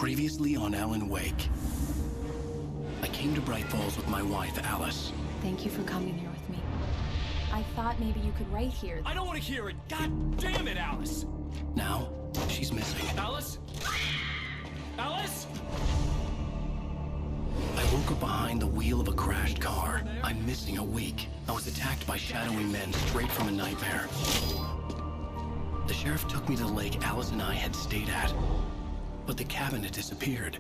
Previously on Alan Wake. I came to Bright Falls with my wife, Alice. Thank you for coming here with me. I thought maybe you could write here. I don't want to hear it! God damn it, Alice! Now, she's missing. Alice? Alice? I woke up behind the wheel of a crashed car. I'm missing a week. I was attacked by shadowy men straight from a nightmare. The sheriff took me to the lake Alice and I had stayed at. But the cabin had disappeared.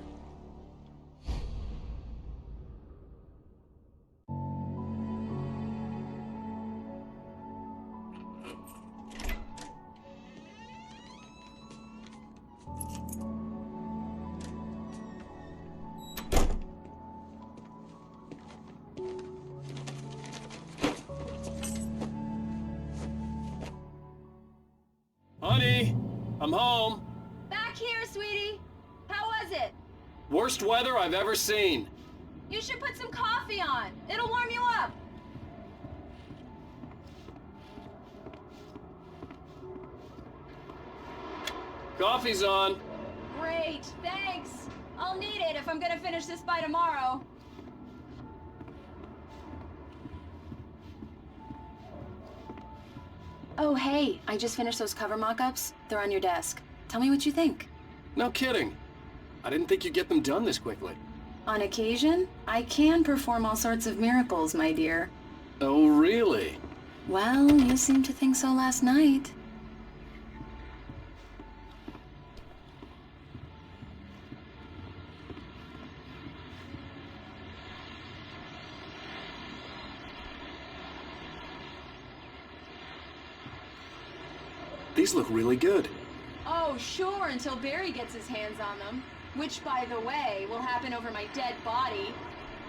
Honey, I'm home. Back here, sweetie. How was it? Worst weather I've ever seen. You should put some coffee on. It'll warm you up. Coffee's on. Great, thanks. I'll need it if I'm gonna finish this by tomorrow. Oh, hey, I just finished those cover mock-ups. They're on your desk. Tell me what you think. No kidding. I didn't think you'd get them done this quickly. On occasion, I can perform all sorts of miracles, my dear. Oh, really? Well, you seemed to think so last night. These look really good. Oh, sure, until Barry gets his hands on them. Which, by the way, will happen over my dead body.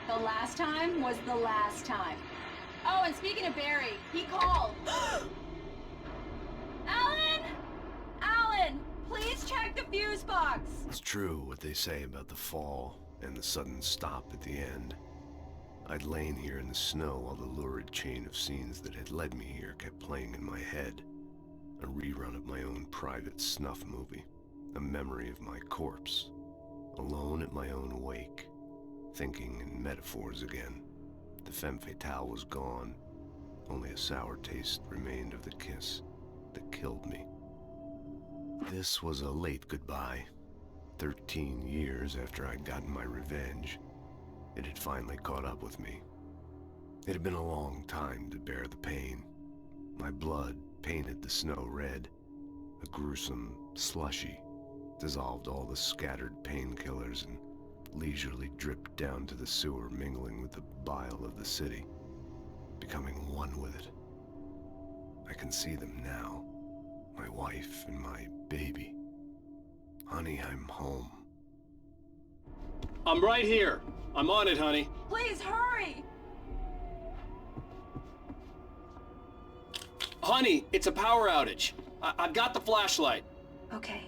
The last time was the last time. Oh, and speaking of Barry, he called. Alan! Alan, please check the fuse box. It's true what they say about the fall and the sudden stop at the end. I'd lain here in the snow while the lurid chain of scenes that had led me here kept playing in my head. A rerun of my own private snuff movie. A memory of my corpse. Alone at my own wake. Thinking in metaphors again. The femme fatale was gone. Only a sour taste remained of the kiss that killed me. This was a late goodbye. 13 years after I'd gotten my revenge, it had finally caught up with me. It had been a long time to bear the pain. My blood painted the snow red. A gruesome slushy dissolved all the scattered painkillers and leisurely dripped down to the sewer, mingling with the bile of the city, becoming one with it. I can see them now, my wife and my baby. Honey, I'm home. I'm right here. I'm on it, honey. Please hurry! Honey, it's a power outage. I've got the flashlight. Okay.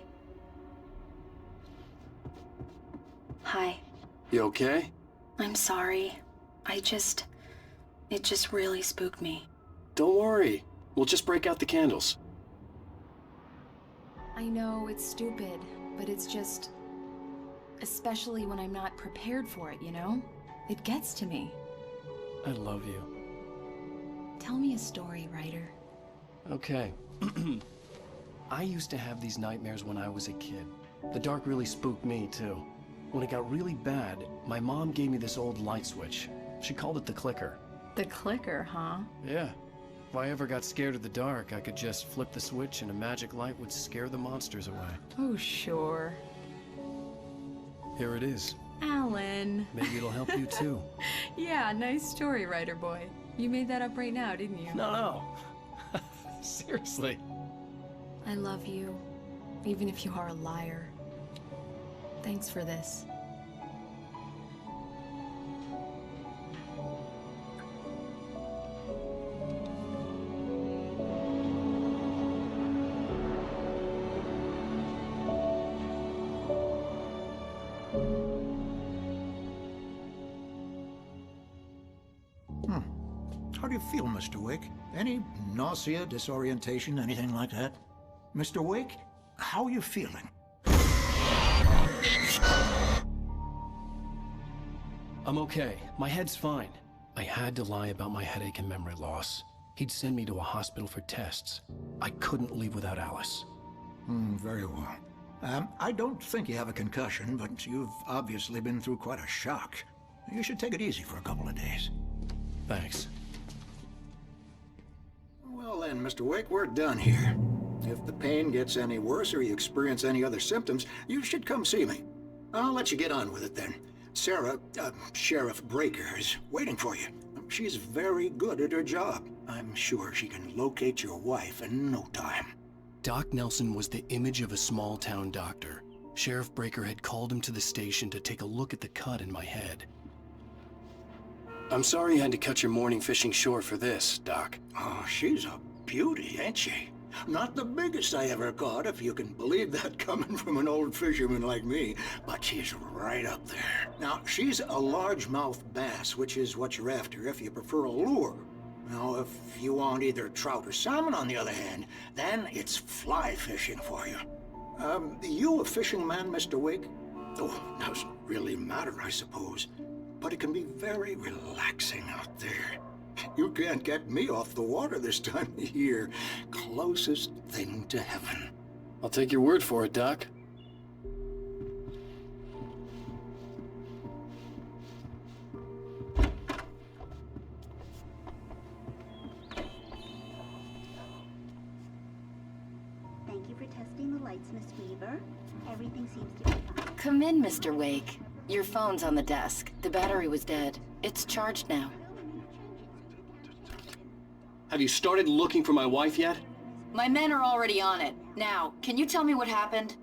Hi. You okay? I'm sorry. It just really spooked me. Don't worry. We'll just break out the candles. I know it's stupid, but it's just... especially when I'm not prepared for it, you know? It gets to me. I love you. Tell me a story, writer. Okay. I used to have these nightmares when I was a kid. The dark really spooked me, too. When it got really bad, my mom gave me this old light switch. She called it the clicker. The clicker, huh? Yeah. If I ever got scared of the dark, I could just flip the switch and a magic light would scare the monsters away. Oh, sure. Here it is. Alan. Maybe it'll help you, too. Yeah, nice story, writer boy. You made that up right now, didn't you? No. Seriously. I love you, even if you are a liar. Thanks for this. How do you feel, Mr. Wake? Any nausea, disorientation, anything like that? Mr. Wake, how are you feeling? I'm okay. My head's fine. I had to lie about my headache and memory loss. He'd send me to a hospital for tests. I couldn't leave without Alice. Very well. I don't think you have a concussion, but you've obviously been through quite a shock. You should take it easy for a couple of days. Thanks. Well then, Mr. Wake, we're done here. If the pain gets any worse or you experience any other symptoms, you should come see me. I'll let you get on with it then. Sarah, Sheriff Breaker, is waiting for you. She's very good at her job. I'm sure she can locate your wife in no time. Doc Nelson was the image of a small-town doctor. Sheriff Breaker had called him to the station to take a look at the cut in my head. I'm sorry you had to cut your morning fishing short for this, Doc. Oh, she's a beauty, ain't she? Not the biggest I ever caught, if you can believe that coming from an old fisherman like me, but she's right up there. Now, she's a largemouth bass, which is what you're after if you prefer a lure. Now, if you want either trout or salmon, on the other hand, then it's fly fishing for you. You a fishing man, Mr. Wake? Oh, doesn't really matter, I suppose. But it can be very relaxing out there. You can't get me off the water this time of year. Closest thing to heaven. I'll take your word for it, Doc. Thank you for testing the lights, Miss Weaver. Everything seems to be fine. Come in, Mr. Wake. Your phone's on the desk. The battery was dead. It's charged now. Have you started looking for my wife yet? My men are already on it. Now, can you tell me what happened?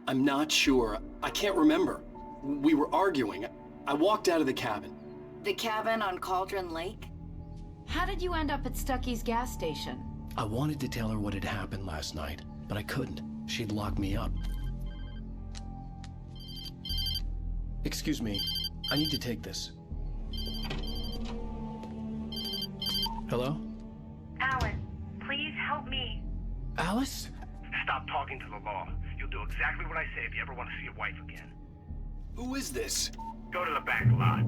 I'm not sure. I can't remember. We were arguing. I walked out of the cabin. The cabin on Cauldron Lake? How did you end up at Stucky's gas station? I wanted to tell her what had happened last night, but I couldn't. She'd locked me up. Excuse me. I need to take this. Hello? Alan, please help me. Alice? Stop talking to the law. You'll do exactly what I say if you ever want to see your wife again. Who is this? Go to the back lot.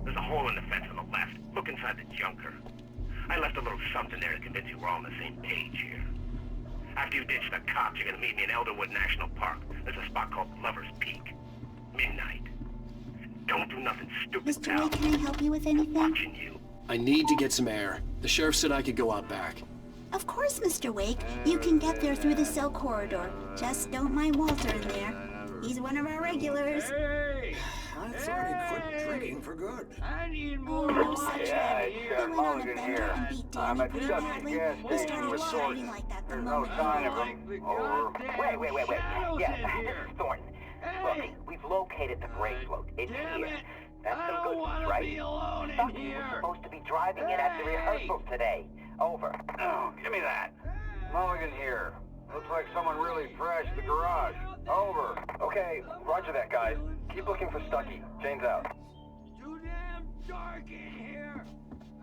There's a hole in the fence on the left. Look inside the junker. I left a little something there to convince you we're all on the same page here. After you ditch the cops, you're gonna meet me in Elderwood National Park. There's a spot called Lover's Peak. Midnight. Don't do nothing stupid, Mr. pal. Wake, can I help you with anything? Watching you. I need to get some air. The sheriff said I could go out back. Of course, Mr. Wake. You can get there through the cell corridor. Just don't mind Walter in there. He's one of our regulars. I thought he quit drinking for good. Oh, no such luck. He went on a bender and beat Danny pretty badly. He started shouting like that the moment he realized. Wait. Yeah, Thornton. Look, we've located the grave float. It's here. That's some good news, right? Stucky was supposed to be driving in at the rehearsals today. Over. Oh, give me that. Mulligan here. Looks like someone really trashed the garage. Over. Okay, roger that, guys. Keep looking for Stucky. Jane's out. Too damn dark in here.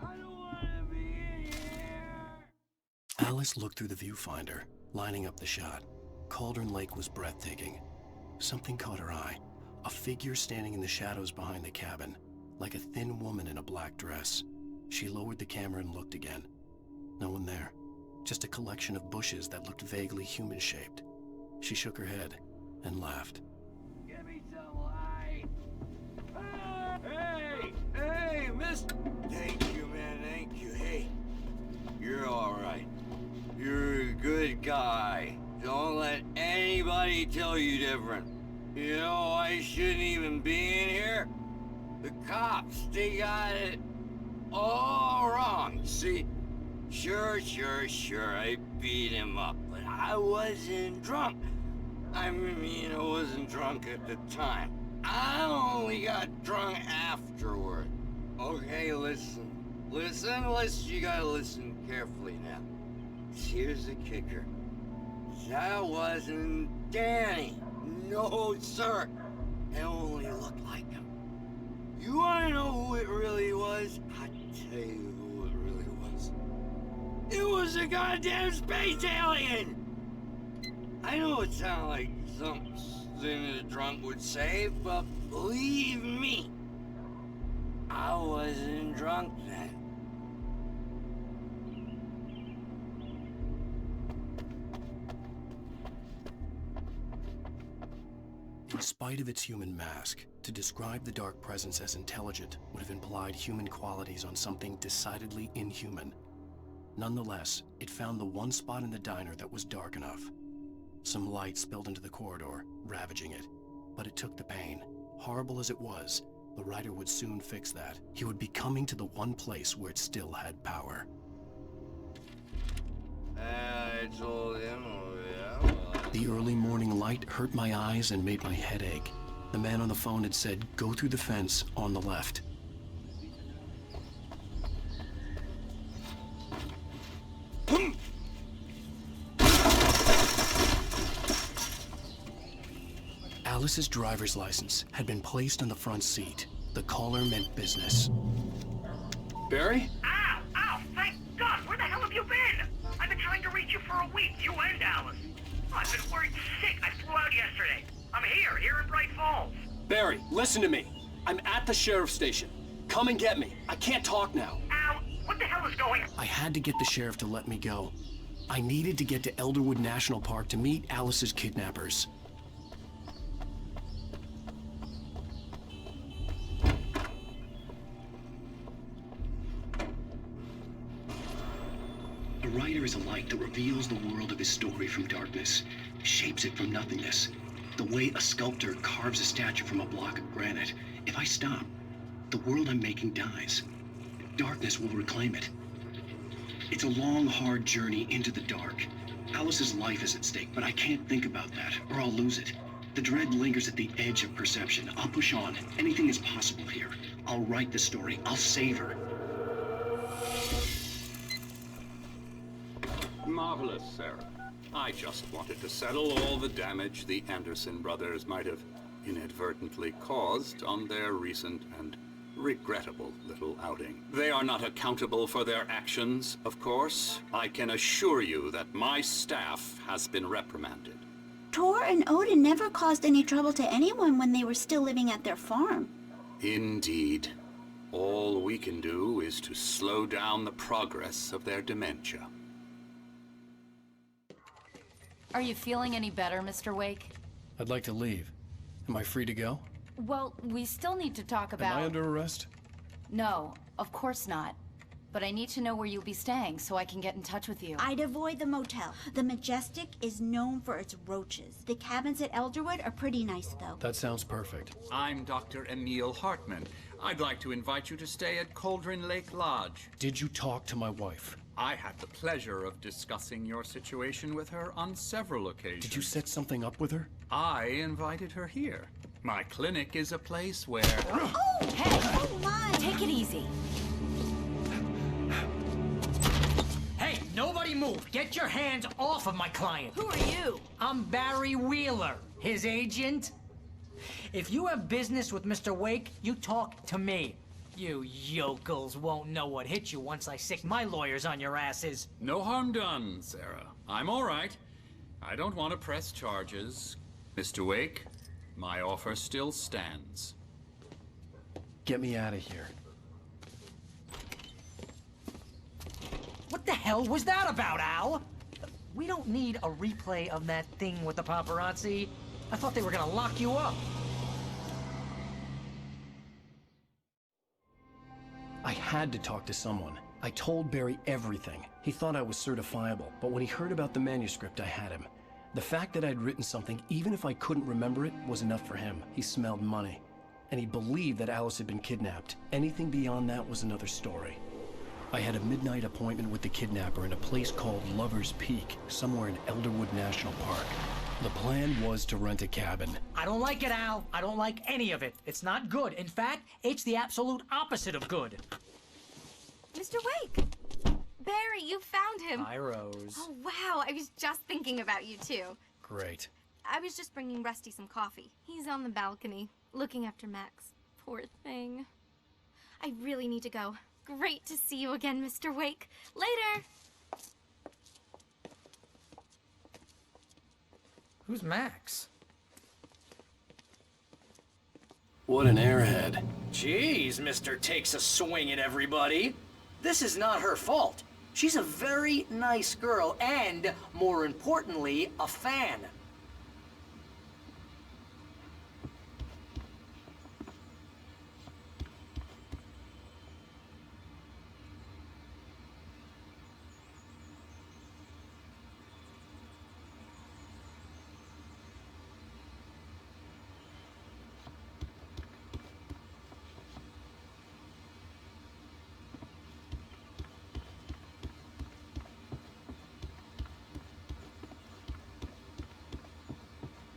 I don't want to be in here. Alice looked through the viewfinder, lining up the shot. Cauldron Lake was breathtaking. Something caught her eye. A figure standing in the shadows behind the cabin, like a thin woman in a black dress. She lowered the camera and looked again. No one there. Just a collection of bushes that looked vaguely human-shaped. She shook her head and laughed. Give me some light. Hey, mister. Thank you, man, thank you. Hey, you're all right. You're a good guy. Don't let anybody tell you different. You know, I shouldn't even be in here. The cops, they got it all wrong. See, sure, I beat him up, but I wasn't drunk. I mean, I wasn't drunk at the time. I only got drunk afterward. Okay, listen, you gotta listen carefully now. Here's the kicker. That wasn't Danny. No, sir. It only looked like him. You wanna know who it really was? I'll tell you who it really was. It was a goddamn space alien! I know it sounds like something a drunk would say, but believe me, I wasn't drunk then. In spite of its human mask, to describe the dark presence as intelligent would have implied human qualities on something decidedly inhuman. Nonetheless, it found the one spot in the diner that was dark enough. Some light spilled into the corridor, ravaging it. But it took the pain. Horrible as it was, the writer would soon fix that. He would be coming to the one place where it still had power. I told him, oh, yeah. The early morning light hurt my eyes and made my head ache. The man on the phone had said, "Go through the fence on the left." Alice's driver's license had been placed on the front seat. The caller meant business. Barry? Ow! Ow! Thank God! Where the hell have you been? I've been trying to reach you for a week, you and Alice. Oh, I've been worried sick. I flew out yesterday. I'm here in Bright Falls. Barry, listen to me. I'm at the sheriff's station. Come and get me. I can't talk now. Ow! What the hell is going on? I had to get the sheriff to let me go. I needed to get to Elderwood National Park to meet Alice's kidnappers. A writer is a light that reveals the world of his story from darkness, shapes it from nothingness. The way a sculptor carves a statue from a block of granite. If I stop, the world I'm making dies. Darkness will reclaim it. It's a long, hard journey into the dark. Alice's life is at stake, but I can't think about that, or I'll lose it. The dread lingers at the edge of perception. I'll push on. Anything is possible here. I'll write the story. I'll save her. Marvelous, Sarah. I just wanted to settle all the damage the Anderson brothers might have inadvertently caused on their recent and regrettable little outing. They are not accountable for their actions, of course. I can assure you that my staff has been reprimanded. Tor and Odin never caused any trouble to anyone when they were still living at their farm. Indeed. All we can do is to slow down the progress of their dementia. Are you feeling any better, Mr. Wake? I'd like to leave. Am I free to go? Well, we still need to talk about... Am I under arrest? No, of course not. But I need to know where you'll be staying so I can get in touch with you. I'd avoid the motel. The Majestic is known for its roaches. The cabins at Elderwood are pretty nice, though. That sounds perfect. I'm Dr. Emil Hartman. I'd like to invite you to stay at Cauldron Lake Lodge. Did you talk to my wife? I had the pleasure of discussing your situation with her on several occasions. Did you set something up with her? I invited her here. My clinic is a place where... Oh, hey, come on! Take it easy. Hey, nobody move! Get your hands off of my client! Who are you? I'm Barry Wheeler, his agent. If you have business with Mr. Wake, you talk to me. You yokels won't know what hit you once I sick my lawyers on your asses. No harm done, Sarah. I'm all right. I don't want to press charges. Mr. Wake, my offer still stands. Get me out of here. What the hell was that about, Al? We don't need a replay of that thing with the paparazzi. I thought they were gonna lock you up. I had to talk to someone. I told Barry everything. He thought I was certifiable, but when he heard about the manuscript, I had him. The fact that I'd written something, even if I couldn't remember it, was enough for him. He smelled money. And he believed that Alice had been kidnapped. Anything beyond that was another story. I had a midnight appointment with the kidnapper in a place called Lover's Peak, somewhere in Elderwood National Park. The plan was to rent a cabin. I don't like it, Al. I don't like any of it. It's not good. In fact, it's the absolute opposite of good. Mr. Wake! Barry, you found him. Hi, Rose. Oh, wow. I was just thinking about you, too. Great. I was just bringing Rusty some coffee. He's on the balcony, looking after Max. Poor thing. I really need to go. Great to see you again, Mr. Wake. Later! Who's Max? What an airhead. Jeez, Mr. Takes a Swing at Everybody. This is not her fault. She's a very nice girl and, more importantly, a fan.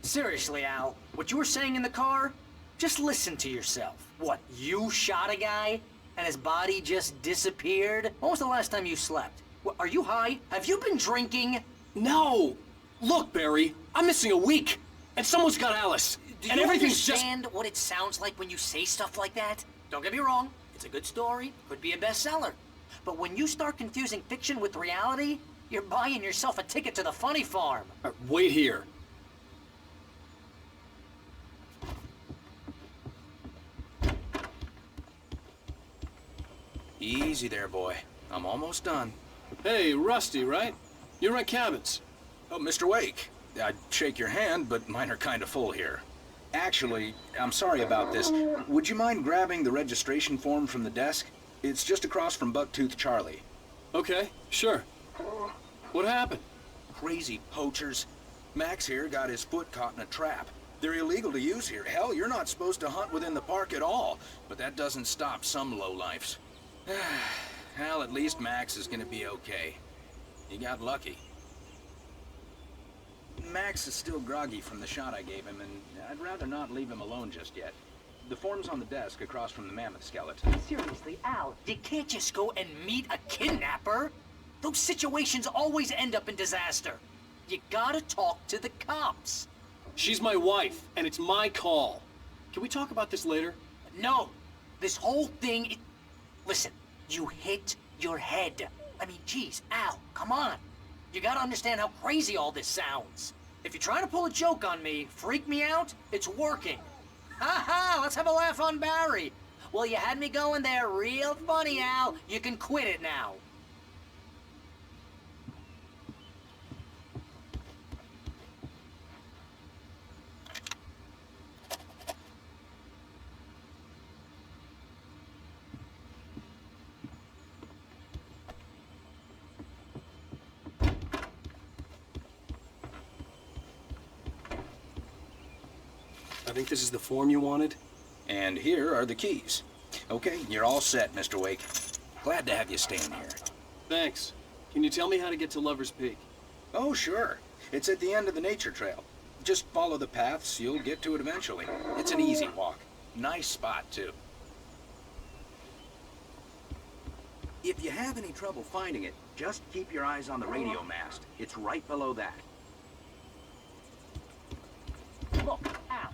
Seriously, Al, what you were saying in the car? Just listen to yourself. What, you shot a guy and his body just disappeared? When was the last time you slept? What, are you high? Have you been drinking? No! Look, Barry, I'm missing a week, and someone's got Alice. Do and you everything's understand what it sounds like when you say stuff like that? Don't get me wrong, it's a good story, could be a bestseller. But when you start confusing fiction with reality, you're buying yourself a ticket to the funny farm. Wait here. Easy there, boy. I'm almost done. Hey, Rusty, right? You rent cabins. Oh, Mr. Wake. I'd shake your hand, but mine are kind of full here. Actually, I'm sorry about this. Would you mind grabbing the registration form from the desk? It's just across from Bucktooth Charlie. Okay, sure. What happened? Crazy poachers. Max here got his foot caught in a trap. They're illegal to use here. Hell, you're not supposed to hunt within the park at all. But that doesn't stop some lowlifes. Well, at least Max is gonna be okay. He got lucky. Max is still groggy from the shot I gave him, and I'd rather not leave him alone just yet. The form's on the desk across from the mammoth skeleton. Seriously, Al, you can't just go and meet a kidnapper. Those situations always end up in disaster. You gotta talk to the cops. She's my wife, and it's my call. Can we talk about this later? No. This whole thing... Listen, you hit your head. I mean, geez, Al, come on. You gotta understand how crazy all this sounds. If you're trying to pull a joke on me, freak me out, it's working. Ha ha, let's have a laugh on Barry. Well, you had me going there real funny, Al. You can quit it now. I think this is the form you wanted. And here are the keys. Okay, you're all set, Mr. Wake. Glad to have you staying here. Thanks. Can you tell me how to get to Lover's Peak? Oh, sure. It's at the end of the nature trail. Just follow the paths, you'll get to it eventually. It's an easy walk. Nice spot, too. If you have any trouble finding it, just keep your eyes on the radio mast. It's right below that. Look, Al,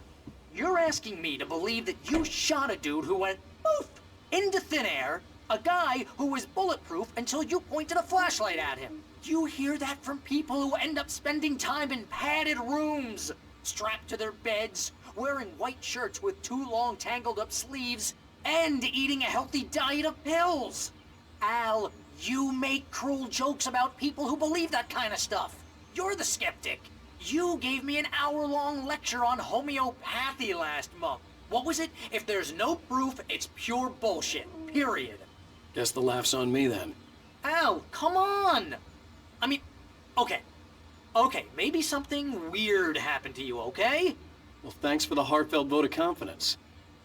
you're asking me to believe that you shot a dude who went poof into thin air, a guy who was bulletproof until you pointed a flashlight at him. You hear that from people who end up spending time in padded rooms, strapped to their beds, wearing white shirts with too long tangled up sleeves, and eating a healthy diet of pills. Al, you make cruel jokes about people who believe that kind of stuff. You're the skeptic. You gave me an hour-long lecture on homeopathy last month. What was it? If there's no proof, it's pure bullshit. Period. Guess the laugh's on me then. Al, come on! I mean, okay, maybe something weird happened to you, okay? Well, thanks for the heartfelt vote of confidence.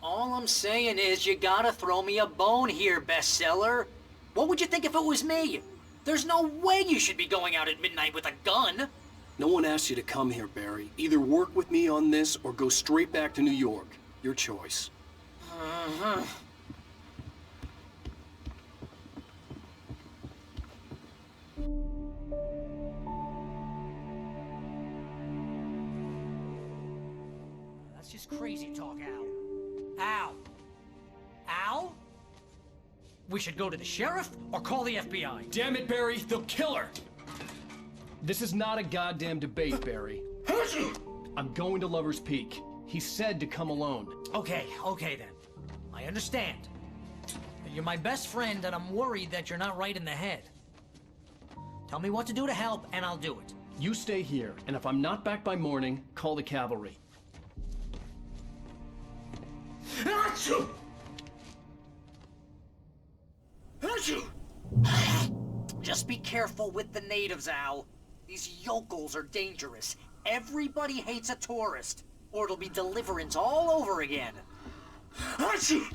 All I'm saying is you gotta throw me a bone here, bestseller. What would you think if it was me? There's no way you should be going out at midnight with a gun. No one asked you to come here, Barry. Either work with me on this or go straight back to New York. Your choice. Uh-huh. That's just crazy talk, Al. Al? Al? We should go to the sheriff or call the FBI. Damn it, Barry, they'll kill her! This is not a goddamn debate, Barry. I'm going to Lover's Peak. He said to come alone. Okay then. I understand. You're my best friend, and I'm worried that you're not right in the head. Tell me what to do to help, and I'll do it. You stay here, and if I'm not back by morning, call the cavalry. Achoo! Achoo! Just be careful with the natives, Al. These yokels are dangerous. Everybody hates a tourist, or it'll be Deliverance all over again. Achoo!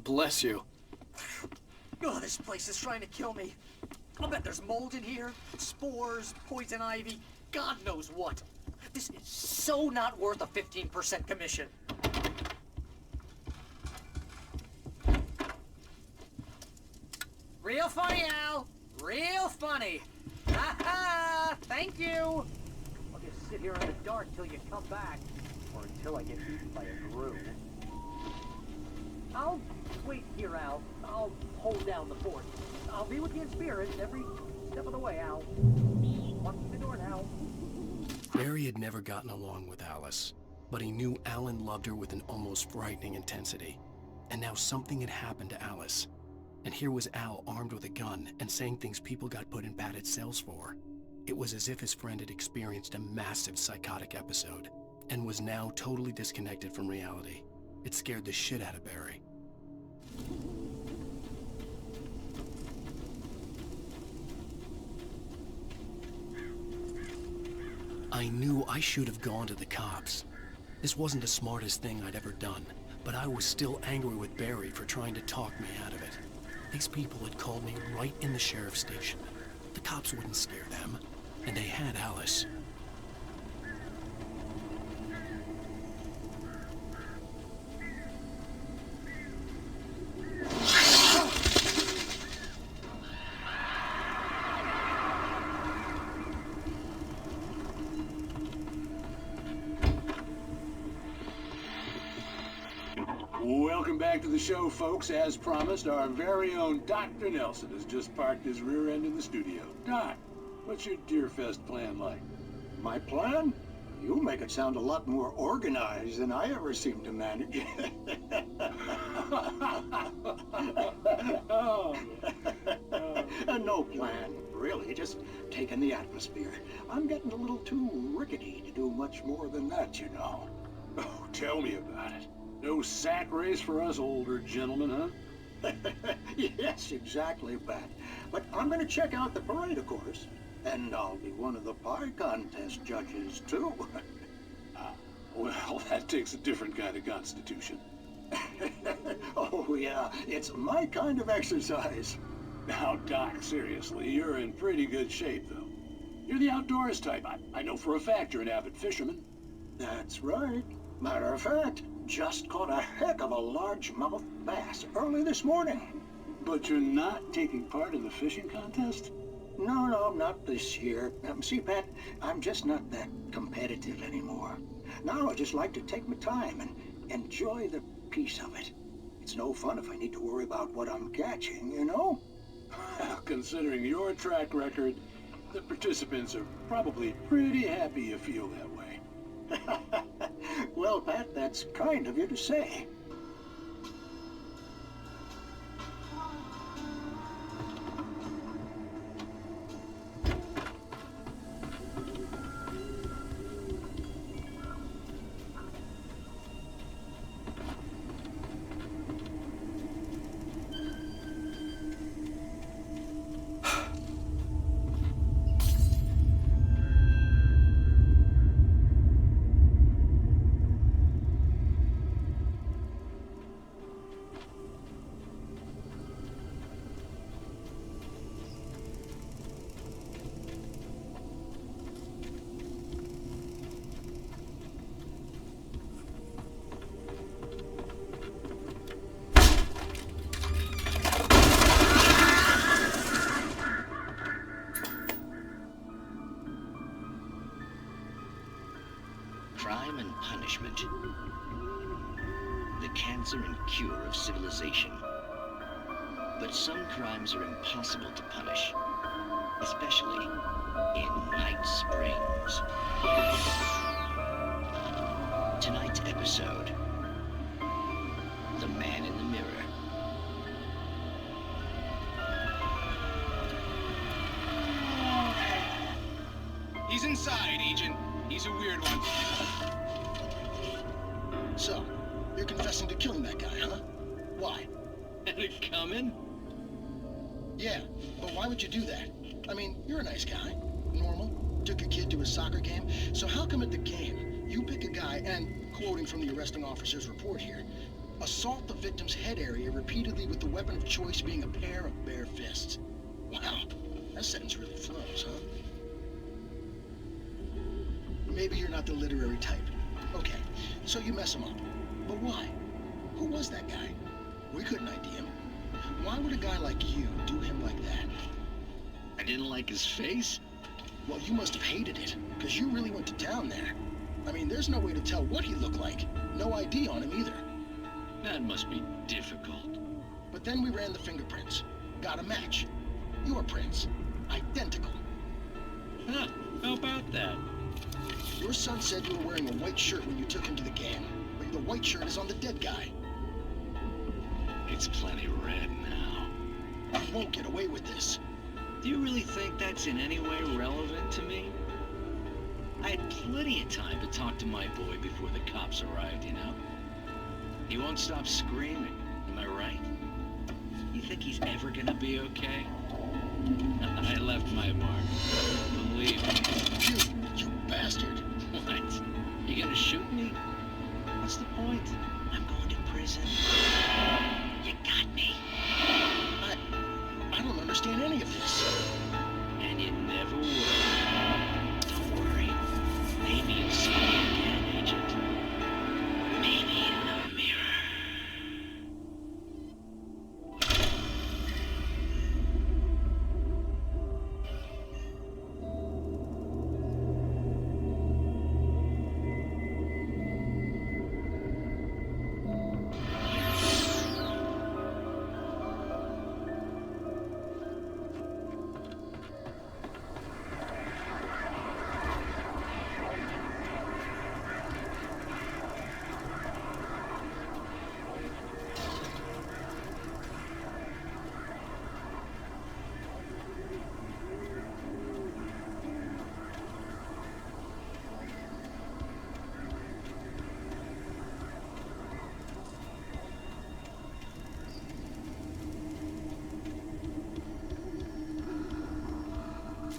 Bless you. Oh, this place is trying to kill me. I'll bet there's mold in here, spores, poison ivy, God knows what. This is so not worth a 15% commission. Real funny, Al. Real funny. Ha ha! Thank you. I'll just sit here in the dark till you come back, or until I get eaten by a grue. I'll wait here, Al. I'll hold down the fort. I'll be with you in spirit every step of the way, Al. Watch the door now. Barry had never gotten along with Alice, but he knew Alan loved her with an almost frightening intensity. And now something had happened to Alice. And here was Al armed with a gun and saying things people got put in padded cells for. It was as if his friend had experienced a massive psychotic episode and was now totally disconnected from reality. It scared the shit out of Barry. I knew I should have gone to the cops. This wasn't the smartest thing I'd ever done, but I was still angry with Barry for trying to talk me out of it. These people had called me right in the sheriff's station. The cops wouldn't scare them, and they had Alice. Welcome back to the show, folks. As promised, our very own Dr. Nelson has just parked his rear end in the studio. Doc, what's your Deerfest plan like? My plan? You make it sound a lot more organized than I ever seem to manage. No plan, really, just taking the atmosphere. I'm getting a little too rickety to do much more than that, you know. Oh, tell me about it. No sack race for us older gentlemen, huh? Yes, exactly, Pat. But I'm going to check out the parade, of course. And I'll be one of the pie contest judges, too. Well, that takes a different kind of constitution. Oh, yeah, it's my kind of exercise. Now, Doc, seriously, you're in pretty good shape, though. You're the outdoors type. I know for a fact you're an avid fisherman. That's right. Matter of fact, just caught a heck of a largemouth bass early this morning. But you're not taking part in the fishing contest? No, not this year. See, Pat, I'm just not that competitive anymore. Now I just like to take my time and enjoy the peace of it. It's no fun if I need to worry about what I'm catching, you know? Considering your track record, the participants are probably pretty happy you feel that way. Well, Pat, that's kind of you to say. Crime and punishment. The cancer and cure of civilization. But some crimes are impossible to punish, especially in Night Springs. Tonight's episode, The Man in He's inside, Agent. He's a weird one. So, you're confessing to killing that guy, huh? Why? Had it coming? Yeah, but why would you do that? I mean, you're a nice guy. Normal. Took your kid to a soccer game. So how come at the game, you pick a guy and, quoting from the arresting officer's report here, assault the victim's head area repeatedly with the weapon of choice being a pair of bare fists? Wow, that sentence really flows, huh? Maybe you're not the literary type. Okay, so you mess him up. But why? Who was that guy? We couldn't ID him. Why would a guy like you do him like that? I didn't like his face? Well, you must have hated it, because you really went to town there. I mean, there's no way to tell what he looked like. No ID on him either. That must be difficult. But then we ran the fingerprints. Got a match. Your prints. Identical. Huh, how about that? Your son said you were wearing a white shirt when you took him to the game, but the white shirt is on the dead guy. It's plenty red now. You won't get away with this. Do you really think that's in any way relevant to me? I had plenty of time to talk to my boy before the cops arrived, you know? He won't stop screaming, am I right? You think he's ever gonna be okay? I left my mark. Believe me. You bastard. What? You gonna shoot me? What's the point? I'm going to prison. You got me. I don't understand any of this. And you never will. Don't worry. Maybe you'll see me again, Agent. Maybe in the mirror.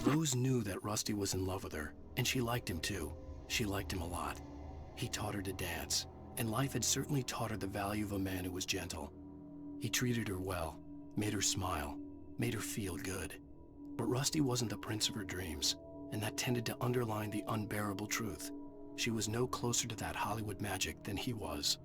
Rose knew that Rusty was in love with her, and she liked him too. She liked him a lot. He taught her to dance, and life had certainly taught her the value of a man who was gentle. He treated her well, made her smile, made her feel good. But Rusty wasn't the prince of her dreams, and that tended to underline the unbearable truth. She was no closer to that Hollywood magic than he was.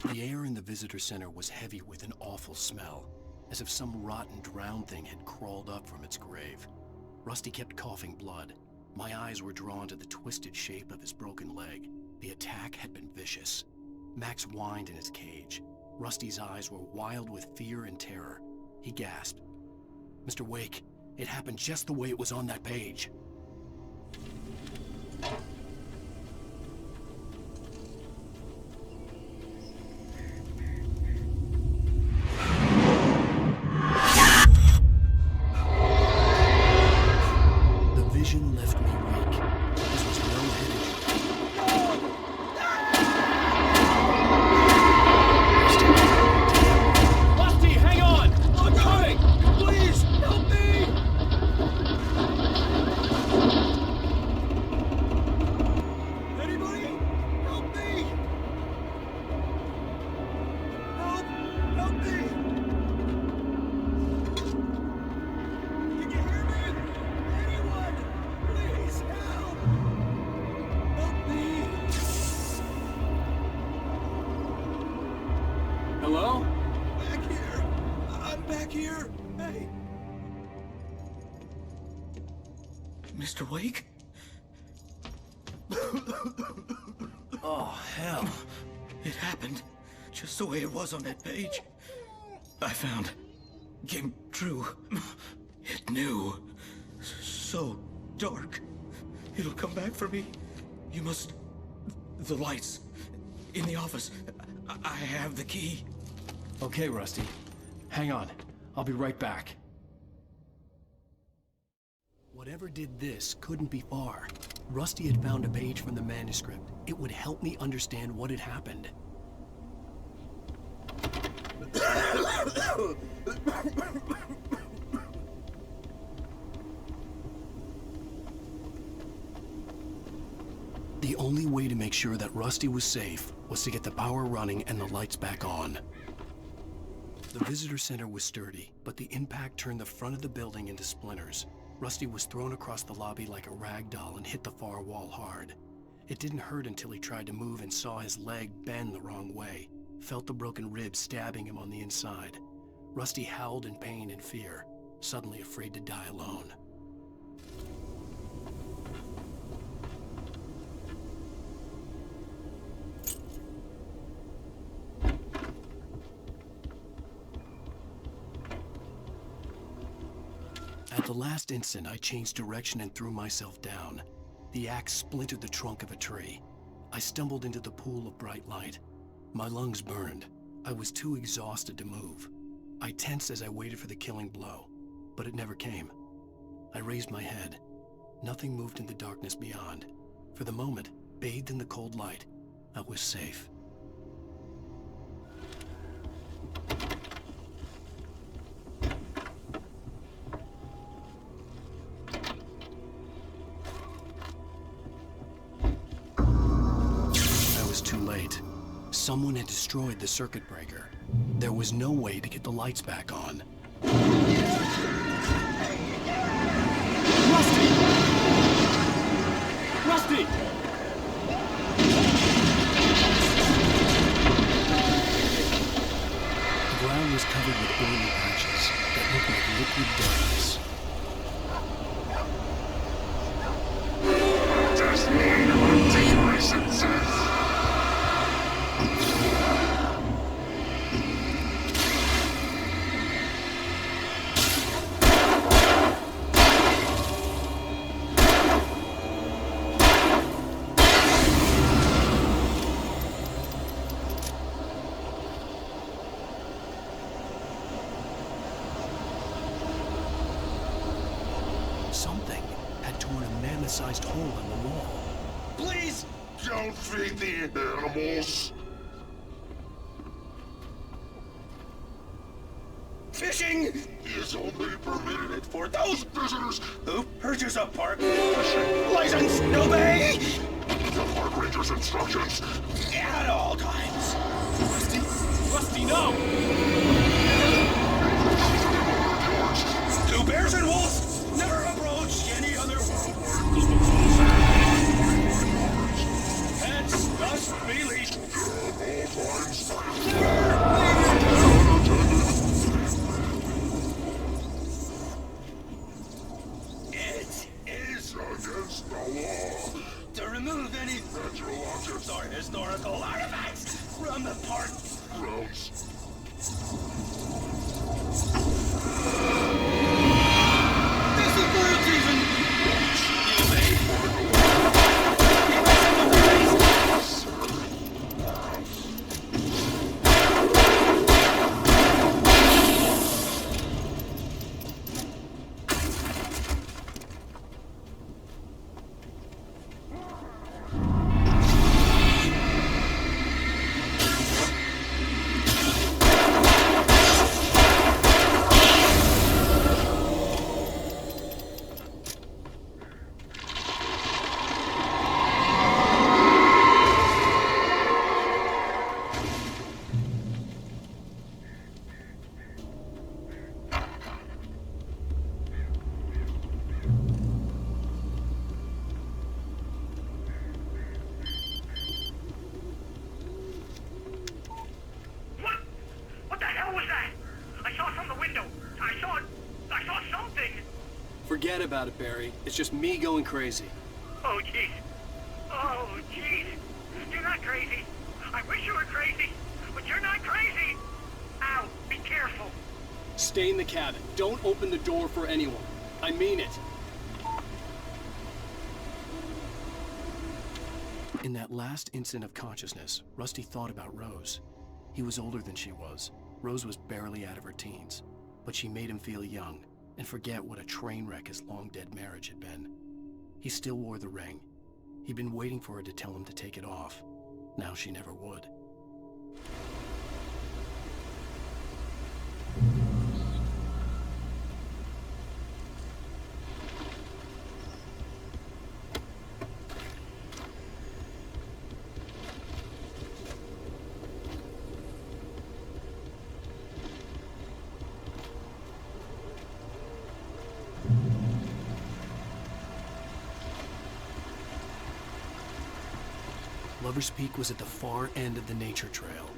The air in the visitor center was heavy with an awful smell, as if some rotten drowned thing had crawled up from its grave. Rusty kept coughing blood. My eyes were drawn to the twisted shape of his broken leg. The attack had been vicious. Max whined in his cage. Rusty's eyes were wild with fear and terror. He gasped. "Mr. Wake, it happened just the way it was on that page." Vision left me weak. This was no hidden. Rusty, hang on! I'm coming! Please, help me! Anybody? Help me! Help! Help me! Can you hear me? Anyone? Please help! Help me! Hello? Back here! I'm back here! Hey! Mr. Wake? Oh, hell. It happened just the way it was on that page. I found. Came true. It knew. So dark. It'll come back for me. You must The lights. In the office. I have the key. Okay, Rusty. Hang on. I'll be right back. Whatever did this couldn't be far. Rusty had found a page from the manuscript. It would help me understand what had happened. The only way to make sure that Rusty was safe was to get the power running and the lights back on. The visitor center was sturdy, but the impact turned the front of the building into splinters. Rusty was thrown across the lobby like a rag doll and hit the far wall hard. It didn't hurt until he tried to move and saw his leg bend the wrong way, felt the broken rib stabbing him on the inside. Rusty howled in pain and fear, suddenly afraid to die alone. At the last instant, I changed direction and threw myself down. The axe splintered the trunk of a tree. I stumbled into the pool of bright light. My lungs burned. I was too exhausted to move. I tensed as I waited for the killing blow, but it never came. I raised my head. Nothing moved in the darkness beyond. For the moment, bathed in the cold light, I was safe. Too late. Someone had destroyed the circuit breaker. There was no way to get the lights back on. Rusty! Rusty! The ground was covered with oily patches that looked like liquid darkness. Something had torn a mammoth-sized hole in the wall. Please! Don't feed the animals! Fishing is only permitted for those visitors who purchase a park fishing license. Obey the park ranger's instructions at all times. Rusty? Rusty, no! To bears and wolves, never approach any other pets must be leashed at all times. It is against the law to remove any natural objects or historical artifacts from the park grounds. This is bird season! You may Forget about it, Barry. It's just me going crazy. Oh, jeez. Oh, jeez. You're not crazy. I wish you were crazy, but you're not crazy. Ow, be careful. Stay in the cabin. Don't open the door for anyone. I mean it. in that last instant of consciousness, Rusty thought about Rose. He was older than she was. Rose was barely out of her teens, but she made him feel young and forget what a train wreck his long-dead marriage had been. He still wore the ring. He'd been waiting for her to tell him to take it off. Now she never would. Lover's Peak was at the far end of the nature trail.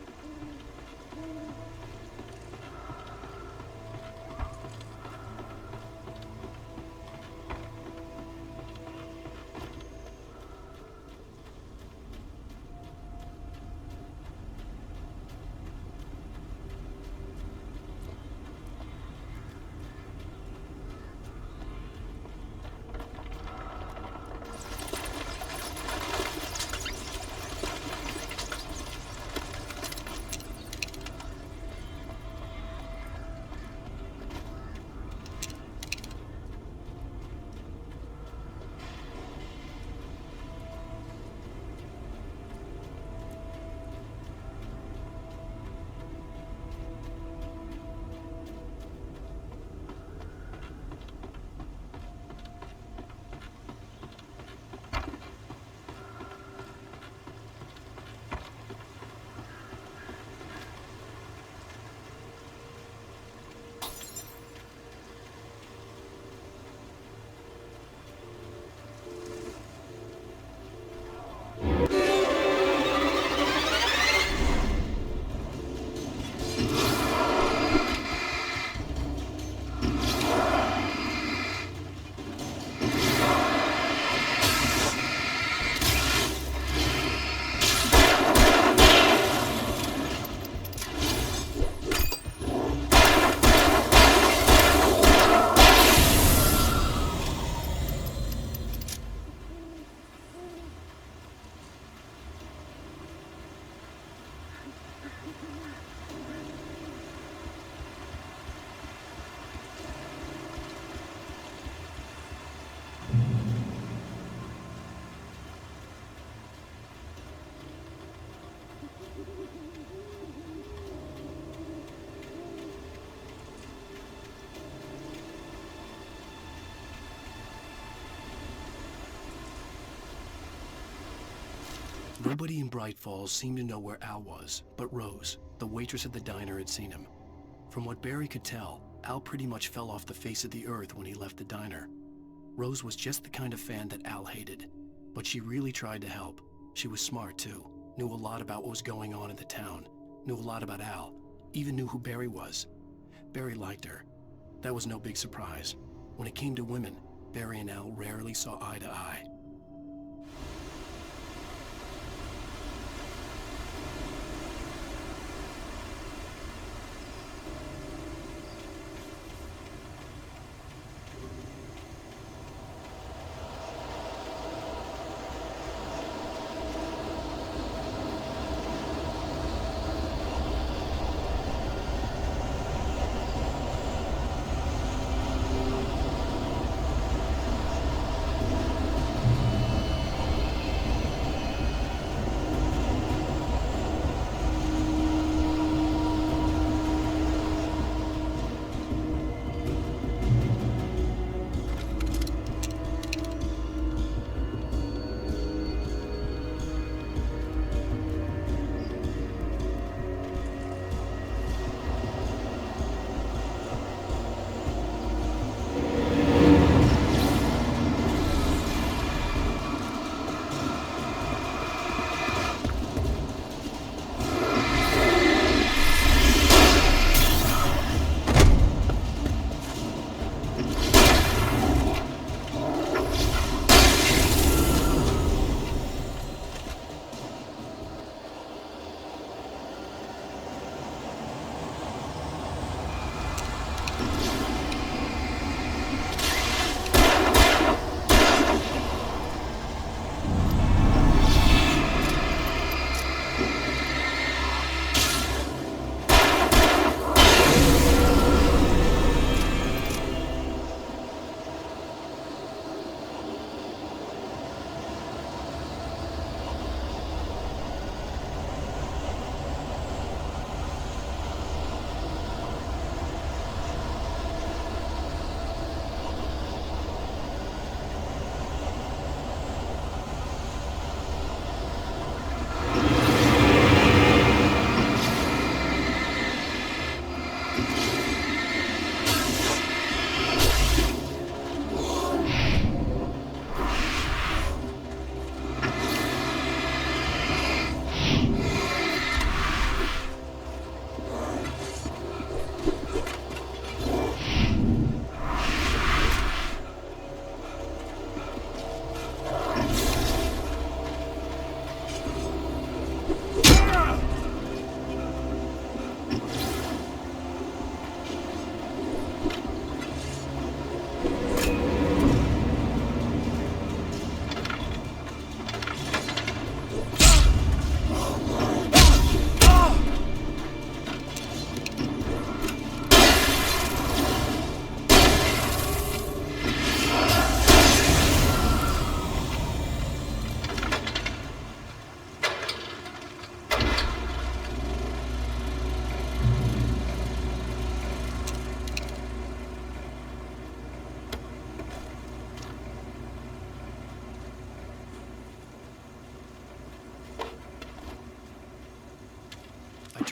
Nobody in Bright Falls seemed to know where Al was, but Rose, the waitress at the diner, had seen him. From what Barry could tell, Al pretty much fell off the face of the earth when he left the diner. Rose was just the kind of fan that Al hated, but she really tried to help. She was smart too, knew a lot about what was going on in the town, knew a lot about Al, even knew who Barry was. Barry liked her. That was no big surprise. When it came to women, Barry and Al rarely saw eye to eye.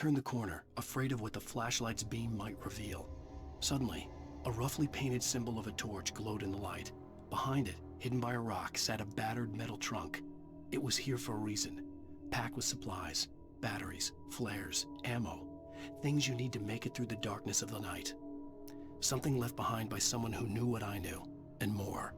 turned the corner, afraid of what the flashlight's beam might reveal. Suddenly, a roughly painted symbol of a torch glowed in the light. Behind it, hidden by a rock, sat a battered metal trunk. It was here for a reason, packed with supplies, batteries, flares, ammo, things you need to make it through the darkness of the night. Something left behind by someone who knew what I knew, and more.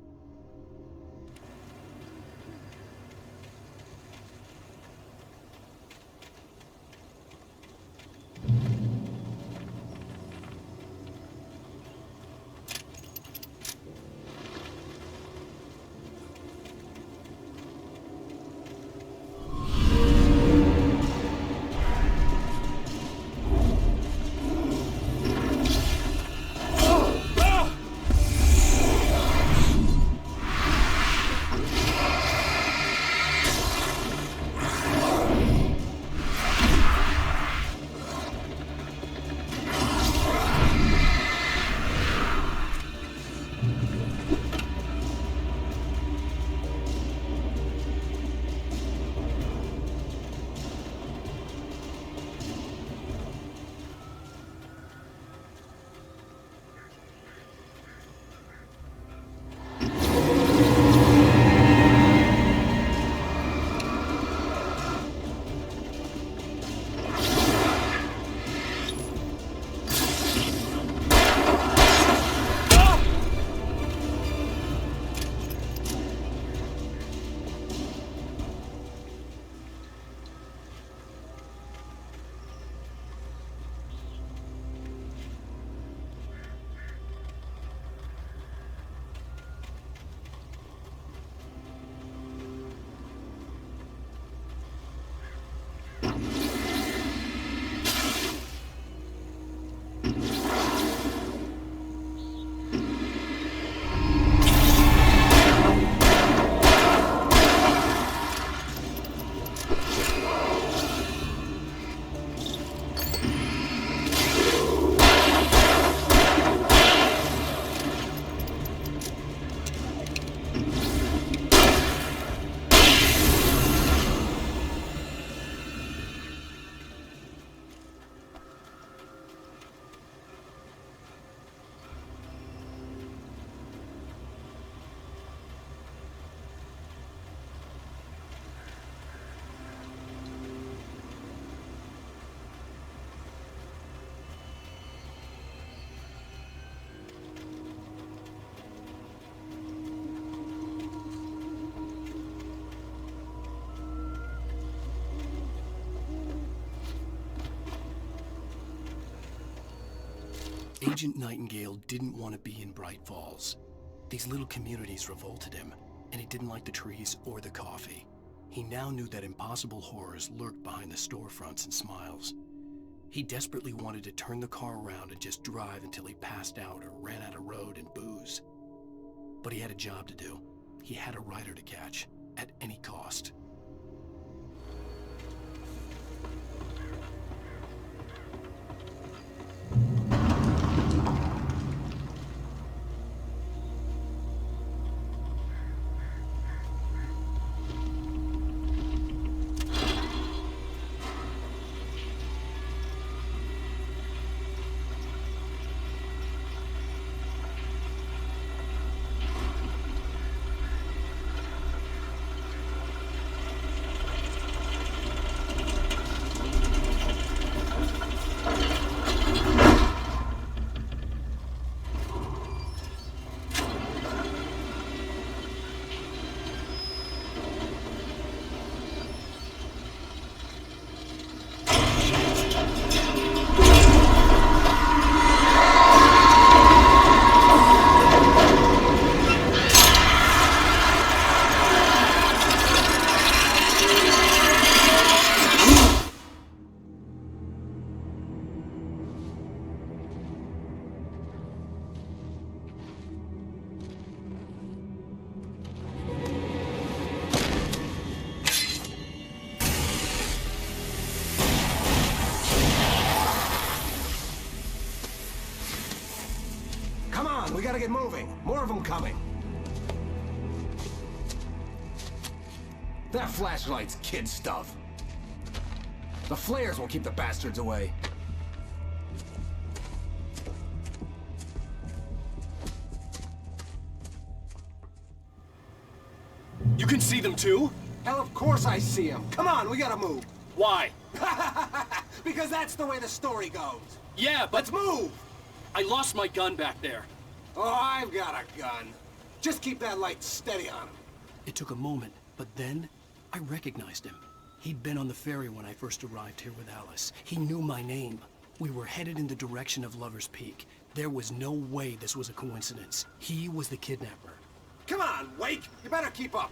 Agent Nightingale didn't want to be in Bright Falls. These little communities revolted him, and he didn't like the trees or the coffee. He now knew that impossible horrors lurked behind the storefronts and smiles. He desperately wanted to turn the car around and just drive until he passed out or ran out of road and booze. But he had a job to do. He had a rider to catch, at any cost. We gotta get moving. More of them coming. That flashlight's kid stuff. The flares will keep the bastards away. You can see them too? Hell, of course I see them. Come on, we gotta move. Why? Because that's the way the story goes. Yeah, but... Let's move! I lost my gun back there. Oh, I've got a gun. Just keep that light steady on him. It took a moment, but then I recognized him. He'd been on the ferry when I first arrived here with Alice. He knew my name. We were headed in the direction of Lover's Peak. There was no way this was a coincidence. He was the kidnapper. Come on, Wake! You better keep up.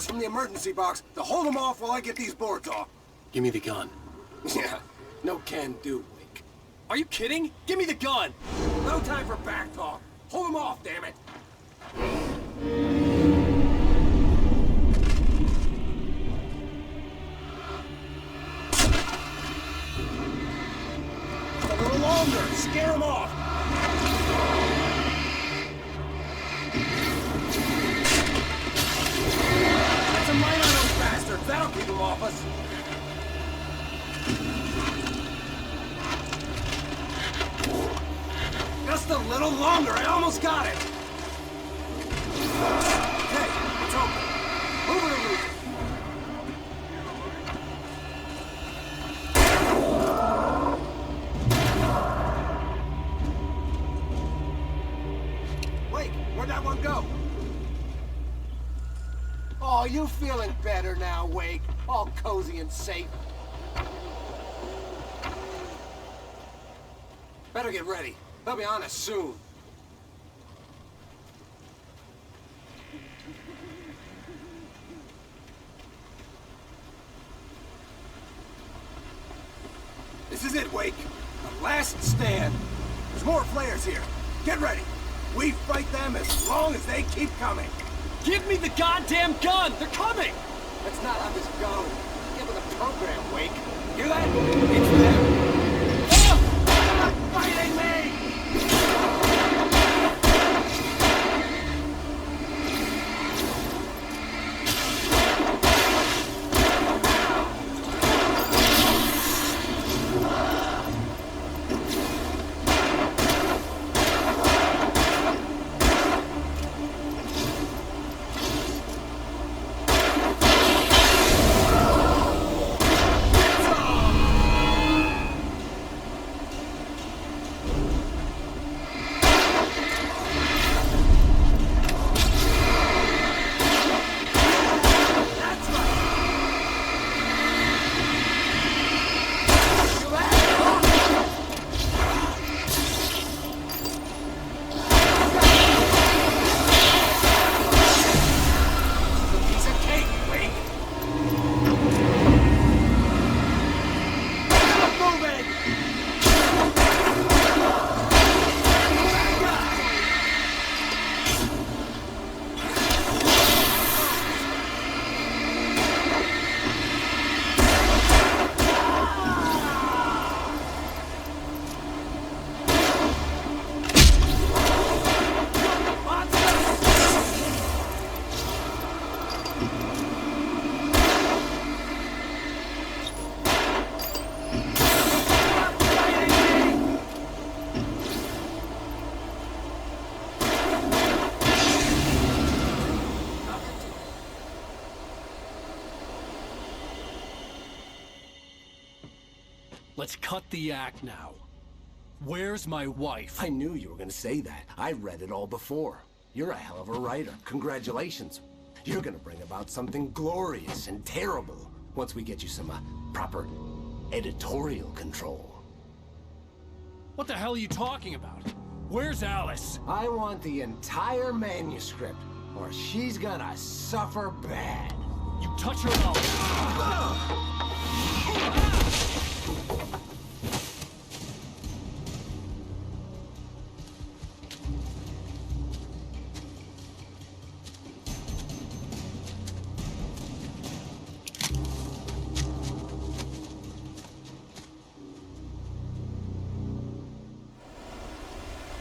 From the emergency box to hold them off while I get these boards off. Give me the gun. Yeah, no can do, Wake. Are you kidding? Give me the gun! No time for back talk. Hold them off, damn it! A little longer! Scare them off! Some light on those bastards! That'll keep them off us! Just a little longer! I almost got it! Okay, it's open. Move it or lose it. Wait, where'd that one go? Oh, you feeling better now, Wake? All cozy and safe. Better get ready. They'll be on us soon. This is it, Wake. The last stand. There's more flares here. Get ready. We fight them as long as they keep coming. Give me the goddamn gun! They're coming! That's not how this goes. Get with the program, Wake. Hear that? It's them. Ah! Fighting me! Let's cut the act now. Where's my wife? I knew you were gonna say that. I read it all before. You're a hell of a writer. Congratulations. You're gonna bring about something glorious and terrible once we get you some proper editorial control. What the hell are you talking about? Where's Alice? I want the entire manuscript, or she's gonna suffer bad. You touch her now.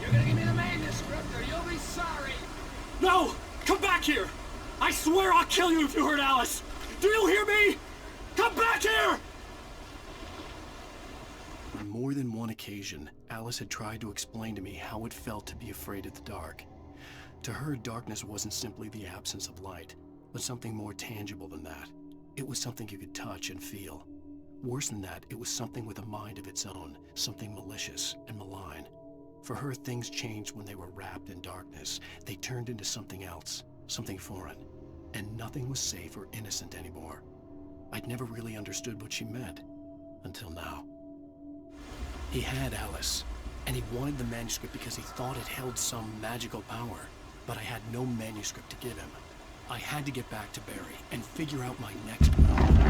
You're gonna give me the manuscript or you'll be sorry. No! Come back here! I swear I'll kill you if you hurt Alice! Do you hear me? Come back here! On more than one occasion, Alice had tried to explain to me how it felt to be afraid of the dark. To her, darkness wasn't simply the absence of light, but something more tangible than that. It was something you could touch and feel. Worse than that, it was something with a mind of its own, something malicious and malign. For her, things changed when they were wrapped in darkness. They turned into something else, something foreign, and nothing was safe or innocent anymore. I'd never really understood what she meant, until now. He had Alice, and he wanted the manuscript because he thought it held some magical power, but I had no manuscript to give him. I had to get back to Barry and figure out my next move.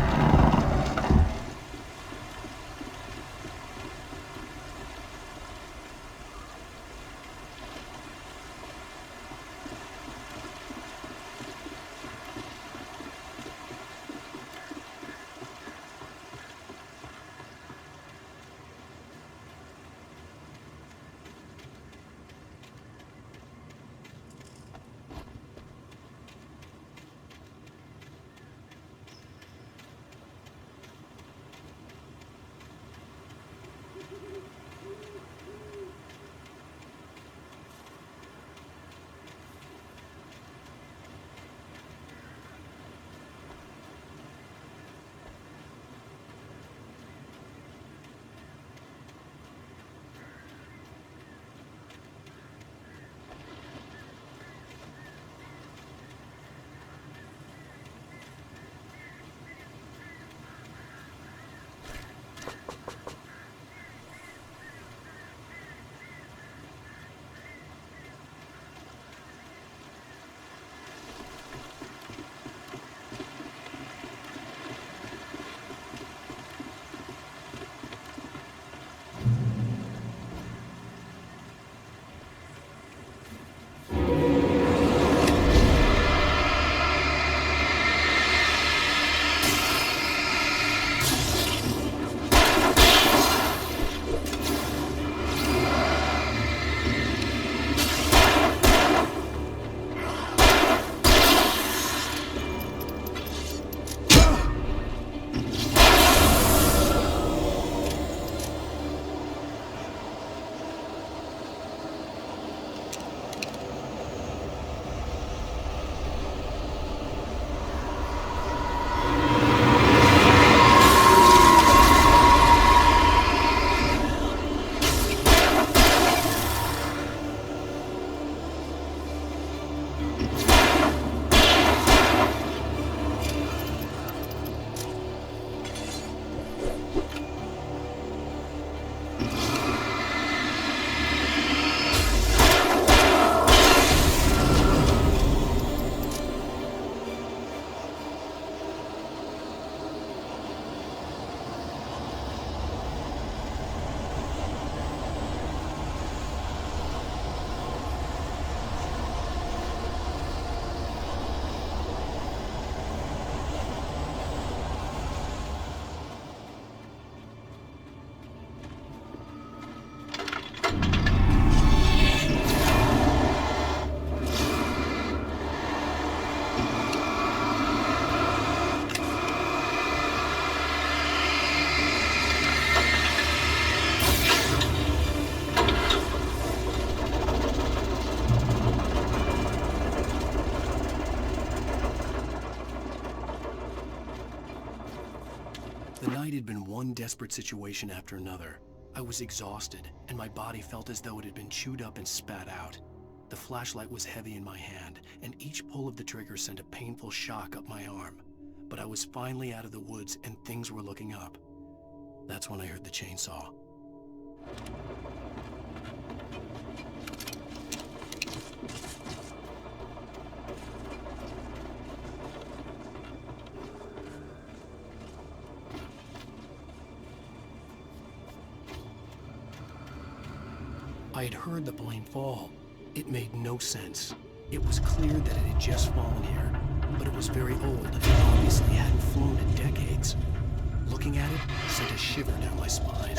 night had been one desperate situation after another. I was exhausted, and my body felt as though it had been chewed up and spat out. The flashlight was heavy in my hand, and each pull of the trigger sent a painful shock up my arm. But I was finally out of the woods and things were looking up. That's when I heard the chainsaw. I had heard the plane fall. It made no sense. It was clear that it had just fallen here, but it was very old and obviously hadn't flown in decades. Looking at it sent a shiver down my spine.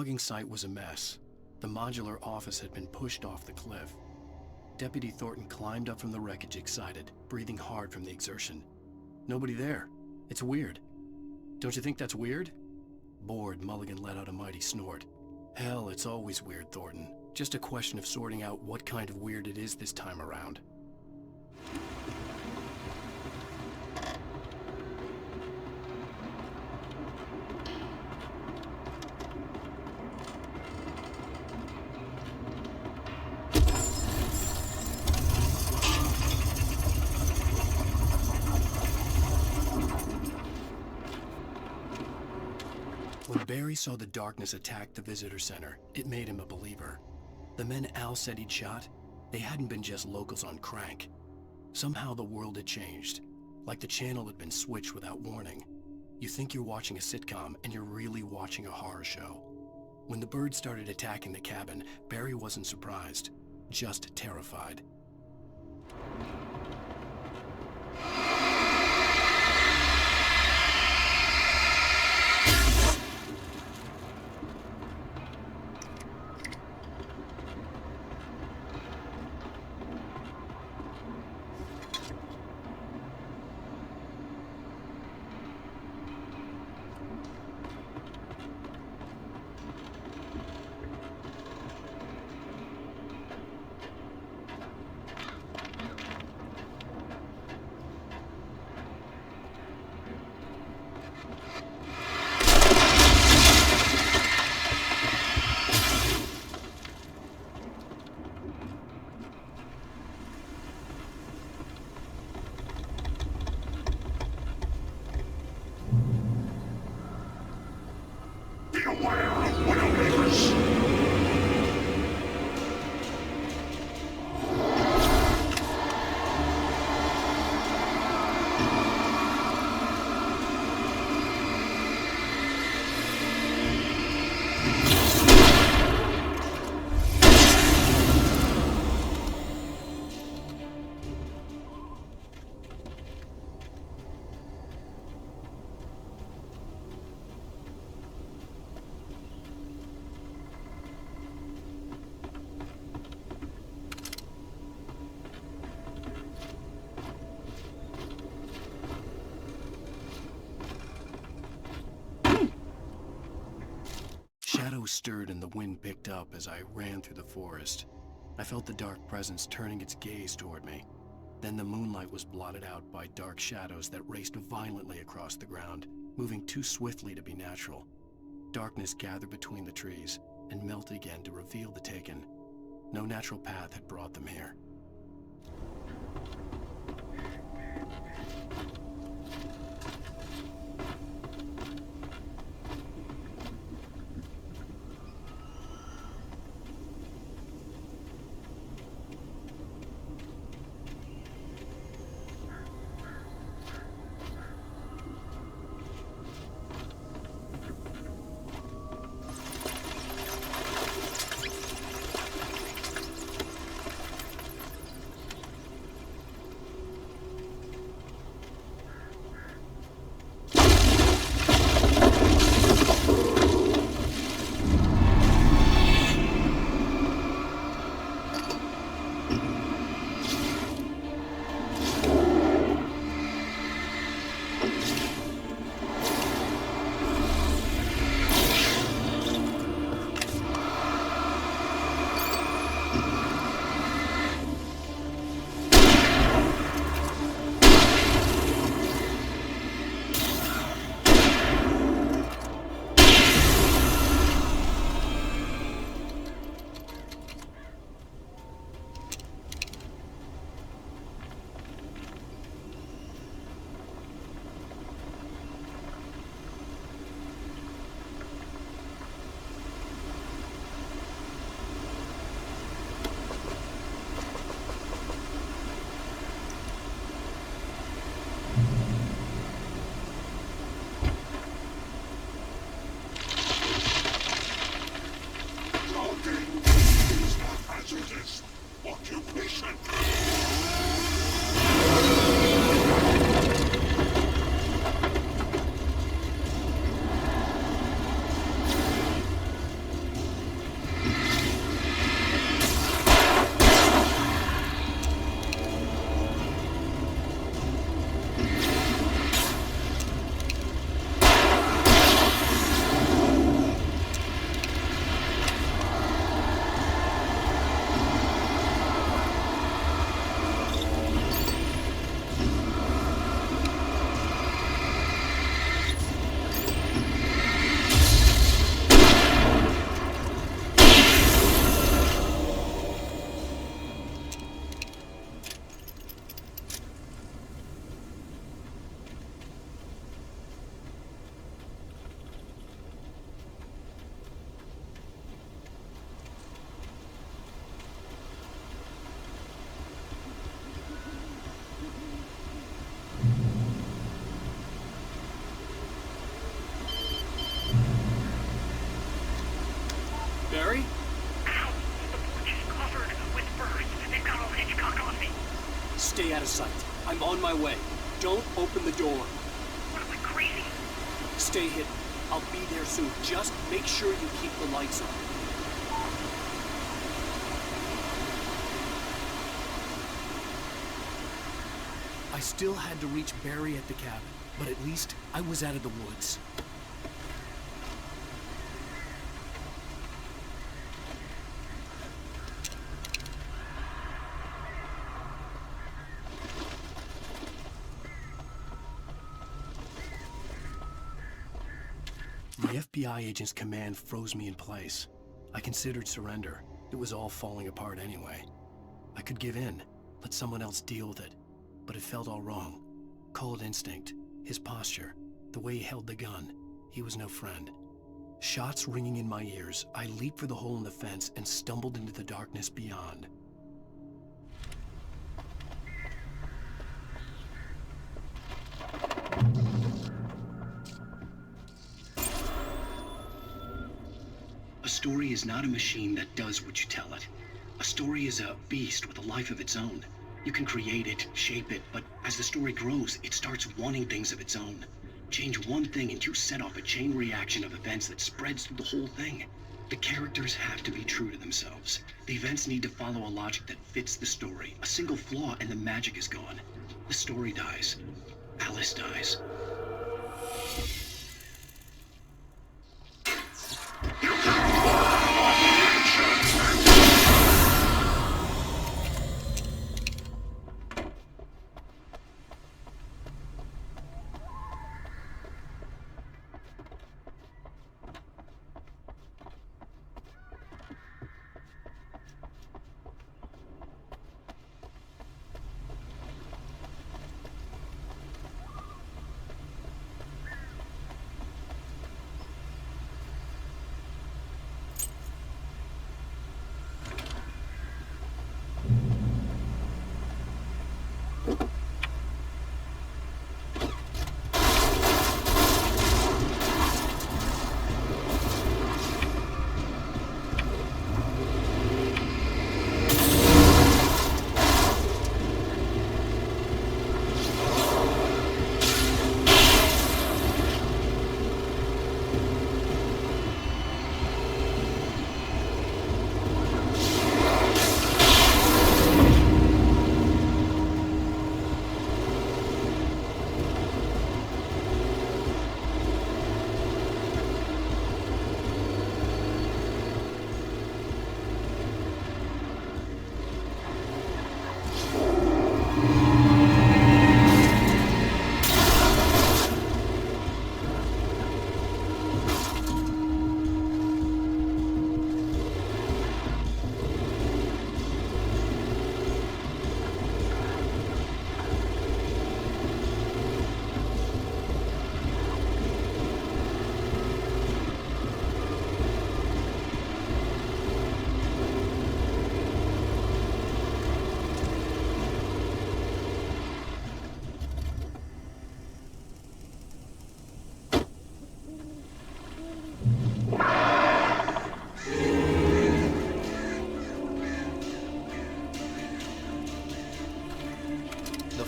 logging site was a mess. The modular office had been pushed off the cliff. Deputy Thornton climbed up from the wreckage excited, breathing hard from the exertion. Nobody there. It's weird. Don't you think that's weird? Bored, Mulligan let out a mighty snort. Hell, it's always weird, Thornton. Just a question of sorting out what kind of weird it is this time around. When Barry saw the darkness attack the visitor center, it made him a believer. The men Al said he'd shot, they hadn't been just locals on crank. Somehow the world had changed, like the channel had been switched without warning. You think you're watching a sitcom, and you're really watching a horror show. When the birds started attacking the cabin, Barry wasn't surprised, just terrified. Shadows stirred and the wind picked up as I ran through the forest. I felt the dark presence turning its gaze toward me. Then the moonlight was blotted out by dark shadows that raced violently across the ground, moving too swiftly to be natural. Darkness gathered between the trees and melted again to reveal the Taken. No natural path had brought them here. out of sight. I'm on my way. Don't open the door. What, am I crazy? Stay hidden. I'll be there soon. Just make sure you keep the lights on. I still had to reach Barry at the cabin, but at least I was out of the woods. My FBI agent's command froze me in place. I considered surrender. It was all falling apart anyway. I could give in, let someone else deal with it. But it felt all wrong. Call it instinct, his posture, the way he held the gun. He was no friend. Shots ringing in my ears, I leaped for the hole in the fence and stumbled into the darkness beyond. A story is not a machine that does what you tell it. A story is a beast with a life of its own. You can create it, shape it, but as the story grows, it starts wanting things of its own. Change one thing and you set off a chain reaction of events that spreads through the whole thing. The characters have to be true to themselves. The events need to follow a logic that fits the story. A single flaw and the magic is gone. The story dies. Alice dies.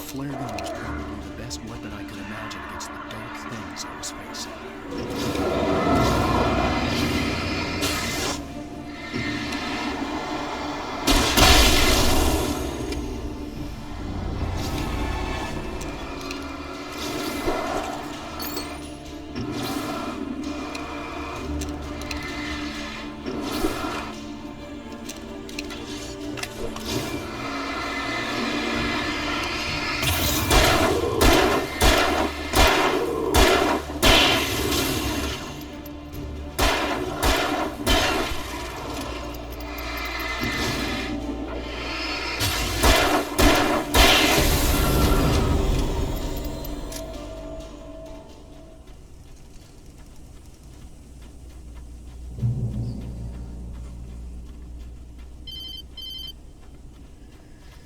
flare gun was probably the best weapon I could imagine against the dark things I was facing.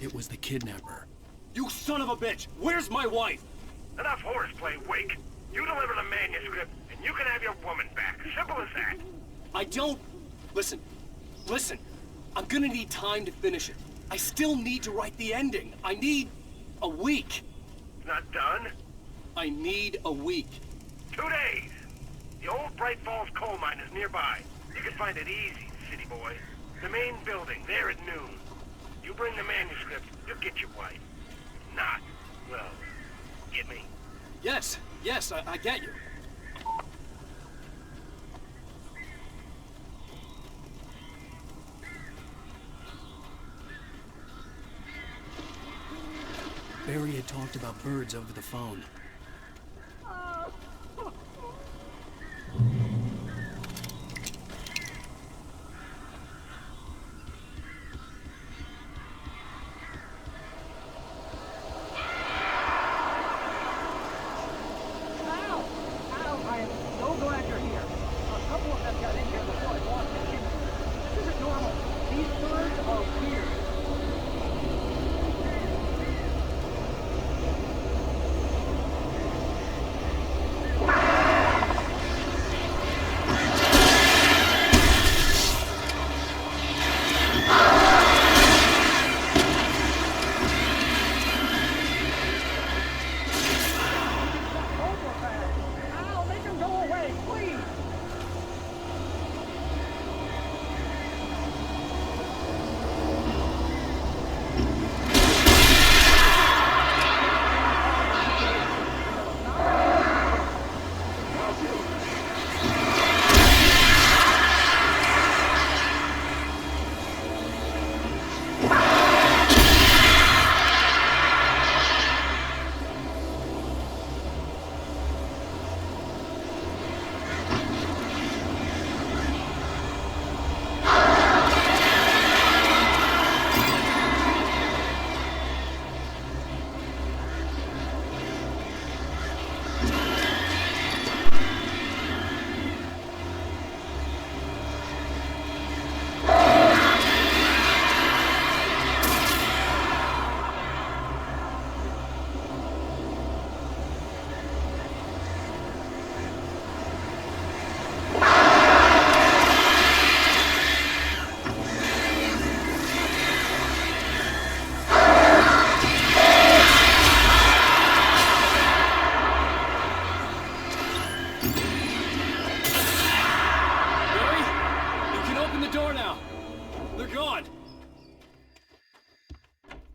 It was the kidnapper. You son of a bitch! Where's my wife? Enough horseplay, Wake. You deliver the manuscript, and you can have your woman back. Simple as that. I don't... Listen. I'm gonna need time to finish it. I still need to write the ending. I need... A week! Not done? I need a week. 2 days! The old Bright Falls coal mine is nearby. You can find it easy, city boy. The main building, there at noon. You bring the manuscript, you'll get your wife. Not, well, get me? Yes, I get you. Barry had talked about birds over the phone.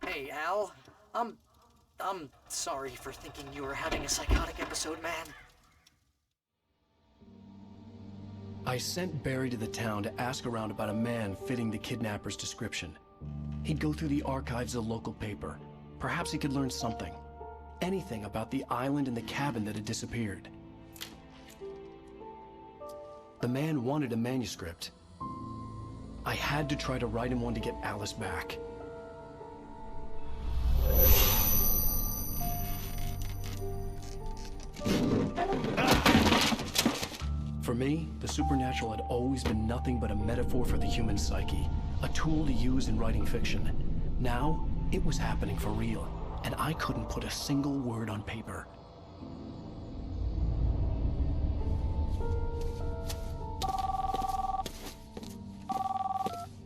Hey, Al. I'm sorry for thinking you were having a psychotic episode, man. I sent Barry to the town to ask around about a man fitting the kidnapper's description. He'd go through the archives of the local paper. Perhaps he could learn something. Anything about the island and the cabin that had disappeared. The man wanted a manuscript. I had to try to write him one to get Alice back. For me, the supernatural had always been nothing but a metaphor for the human psyche, a tool to use in writing fiction. Now, it was happening for real, and I couldn't put a single word on paper.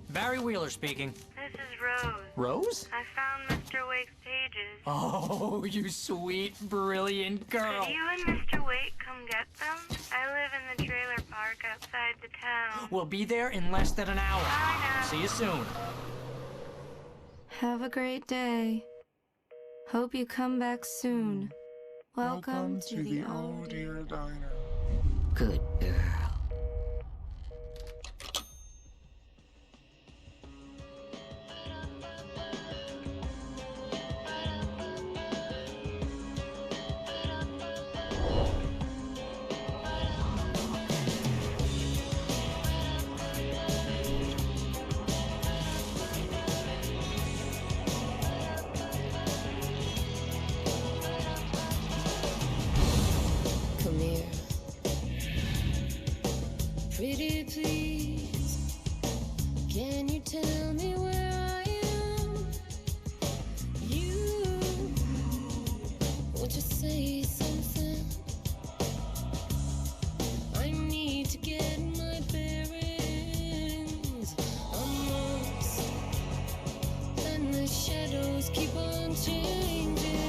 Barry Wheeler speaking. This is Rose. Rose? I found Mr. Wake's pages. Oh, you sweet, brilliant girl. Could you and Mr. Wake come get them? I live in the trailer park outside the town. We'll be there in less than an hour. Bye now. See you soon. Have a great day. Hope you come back soon. Welcome to the Old Deer Diner. Good girl. Come here. Pretty please, can you tell me where I am? You, won't you say something? I need to get my bearings. I'm lost, and the shadows keep on changing.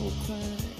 don't cry.